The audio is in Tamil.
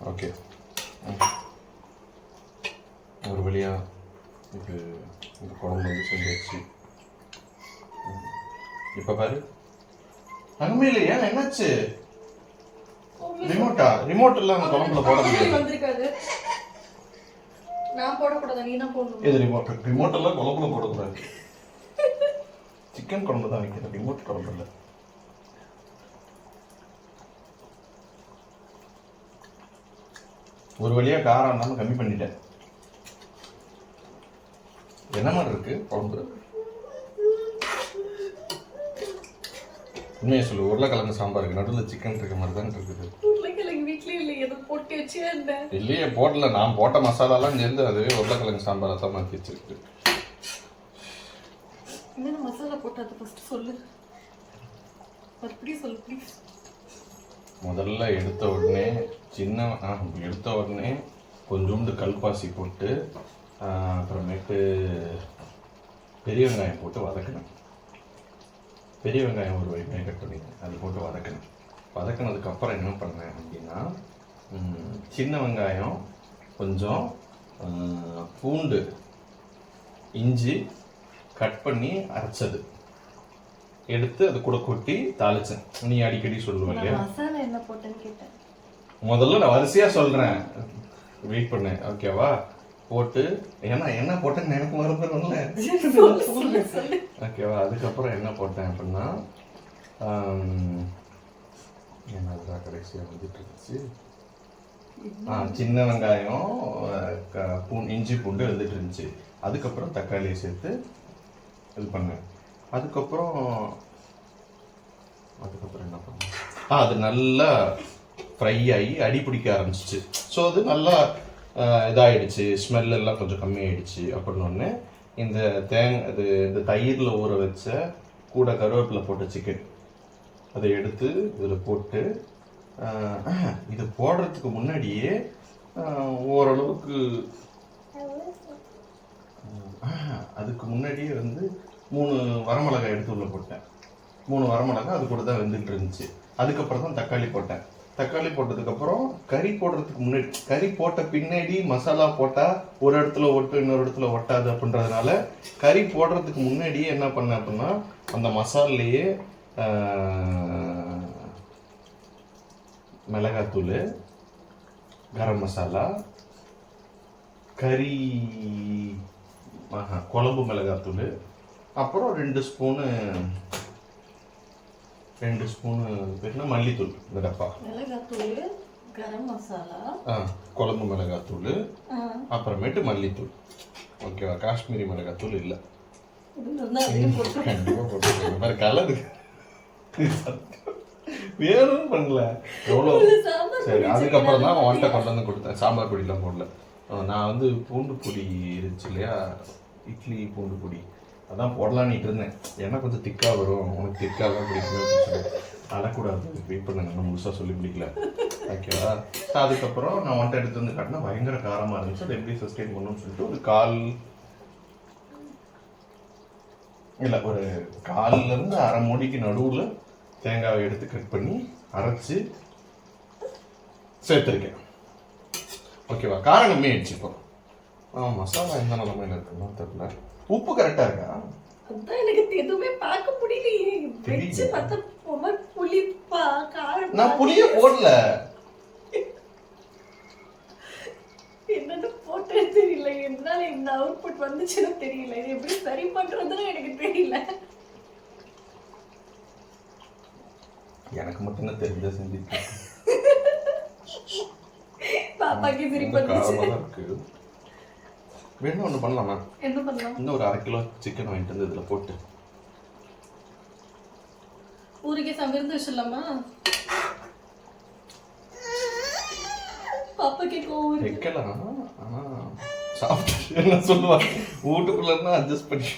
ஓகே, ஒரு வழியாக இது இந்த குழம்பு வந்து செஞ்சாச்சு. இப்போ பாரு அங்கே இல்லை. ஏன் என்னாச்சு? ரிமோட் எல்லாம் அந்த குழம்புல போட முடியாது. நான் போடக்கூடாது, நீ தான் போடணும். இது ரிமோட் எல்லாம் குழம்புல போடக்கூடாது. சிக்கன் குழம்பு தான் வைக்கிறேன், ரிமோட் குழம்பு இல்லை. ஒரு வழியா காரம் இல்லாமல் கம்மி பண்ணிட்டேன். என்ன மாதிரி இருக்கு குழம்பு? உண்மையை சொல்லு. உருளைக்கிழங்கு சாம்பாருக்கு நடுவில் சிக்கன் இருக்க மாதிரி தான் இருக்குது. உருளைக்கிழங்கு வீட்லயே இல்லை, எதை போட்டு வச்சு இல்லையே போடல. நான் போட்ட மசாலாலாம் சேர்ந்து அதுவே உருளைக்கிழங்கு சாம்பாரை தான் மாற்றி வச்சிருக்கு. என்ன மசாலா போட்டு அதை ஃபர்ஸ்ட் சொல்லு. மறுபடியும் சொல்லு ப்ளீஸ். முதல்ல எடுத்த உடனே கொஞ்சோண்டு கல்பாசி போட்டு அப்புறமேட்டு பெரிய வெங்காயம் போட்டு வதக்கணும். பெரிய வெங்காயம் ஒரு வெங்காயம் கட் பண்ணிட்டேன், அது போட்டு வதக்கணும். வதக்கினதுக்கப்புறம் என்ன பண்ணேன் அப்படின்னா, சின்ன வெங்காயம் கொஞ்சம் பூண்டு இஞ்சி கட் பண்ணி அரைச்சது எடுத்து அது கூட கொட்டி தாளிச்சேன். நீ அடிக்கடி சொல்லுவேன் இல்லையா? மசாலா என்ன போட்டேன்னு கேட்டேன். முதல்ல நான் வரிசையா சொல்றேன், வெயிட் பண்ணேன். ஓகேவா? போட்டு ஏன்னா என்ன போட்டேன்னு எனக்கு மறந்துடும்ல. ஓகேவா? அதுக்கப்புறம் என்ன போட்டேன் அப்படின்னா, என்ன கடைசியாக வந்துட்டு இருந்துச்சு, சின்ன வெங்காயம் இஞ்சி பூண்டு வந்துட்டு இருந்துச்சு. அதுக்கப்புறம் தக்காளியை சேர்த்து இது பண்ணேன். அதுக்கப்புறம் என்ன பண்ணேன், அது நல்லா ஃப்ரை ஆகி அடி பிடிக்க ஆரம்பிச்சிச்சு. ஸோ அது நல்லா இதாகிடுச்சு, ஸ்மெல் எல்லாம் கொஞ்சம் கம்மியாயிடுச்சு. அப்படின்னொடனே இந்த தயிரில் ஊற வச்ச கூட கருவேப்பிலை போட்ட சிக்கன் அதை எடுத்து இதில் போட்டு, இது போடுறதுக்கு முன்னாடியே ஓரளவுக்கு அதுக்கு முன்னாடியே வந்து 3 வரமிளகாய் எடுத்து உள்ள போட்டேன். 3 வரமிளகாய் அது கூட தான் வெந்துட்டு இருந்துச்சு. அதுக்கப்புறம் தான் தக்காளி போட்டேன். தக்காளி போட்டதுக்கப்புறம் கறி போடுறதுக்கு முன்னாடி, கறி போட்ட பின்னாடி மசாலா போட்டால் ஒரு இடத்துல ஒட்டு இன்னொரு இடத்துல ஒட்டாது அப்படின்றதுனால கறி போடுறதுக்கு முன்னாடியே என்ன பண்ணேன் அப்படின்னா, அந்த மசாலையே மிளகாத்தூள், கரம் மசாலா, கறி குழம்பு மிளகாத்தூள், அப்புறம் 2 ஸ்பூனு மல்லித்தூள், இந்த டப்பா மிளகாத்தூள், கரம் மசாலா, குழம்பு மிளகாத்தூள், அப்புறமேட்டு மல்லித்தூள். ஓகேவா? காஷ்மீரி மிளகாத்தூள் இல்லை, கண்டிப்பாக போட்டு கலரு வேணும்னு பண்ணல. எவ்வளோ சரி. அதுக்கப்புறம் தான் அவன்கிட்ட கொண்டு வந்து கொடுத்தேன். சாம்பார் பொடியெலாம் போடல. நான் வந்து பூண்டு பொடி இருந்துச்சு இல்லையா, இட்லி பூண்டு பொடி, அதான் போடலான்னு இருந்தேன். ஏன்னா கொஞ்சம் திக்காக வரும், உனக்கு திக்காக தான் பிடிக்குமே அடக்கூடாது, வெயிட் பண்ண நான் முழுசாக சொல்லி பிடிக்கல. ஓகேவா? அதுக்கப்புறம் நான் வந்துட்டு எடுத்து வந்து காட்டினா பயங்கர காரமாக இருந்துச்சு. அதை எப்படி சஸ்டெயின் பண்ணணும்னு சொல்லிட்டு ஒரு 1/4 அரை மூடிக்கு நடுவில் தேங்காவை எடுத்து கட் பண்ணி அரைச்சி சேர்த்துருக்கேன். ஓகேவா? காரம் கம்மியாயிடுச்சு. இப்போ மசாலா எந்த நிலமையில இருக்குன்னா தெரியல. உப்பு கரெக்டாக இருக்கா? அதான் எனக்கு எதுவுமே பார்க்க முடியலையே. வெச்சு பார்த்தா புளிப்பா காரம். நான் புளியே போடல. என்னன்னு போட்டே தெரியல. என்னால இந்த அவுட்புட் வந்துச்சுன்னு தெரியல. இது எப்படி சரி பண்றதுன்னு எனக்கு தெரியல. எனக்கு மட்டும் தெரிஞ்ச செஞ்சிருக்கேன். பாப்பாக்கு சிரிப்பு இருக்கு. வேணும் ஒன்று பண்ணலாமா? என்ன பண்ணலாம்? இன்னும் ஒரு 1/2 கிலோ சிக்கன் வாங்கிட்டு வந்து இதில் போட்டு ஊருக்கே சமைந்து வச்சிடலாமா? பாப்பாக்கு கோவம் வைக்கலாம். ஆனால் சாப்பிட்டு என்ன சொல்லுவாங்க, வீட்டுக்குள்ள இருந்தால் அட்ஜஸ்ட் பண்ணி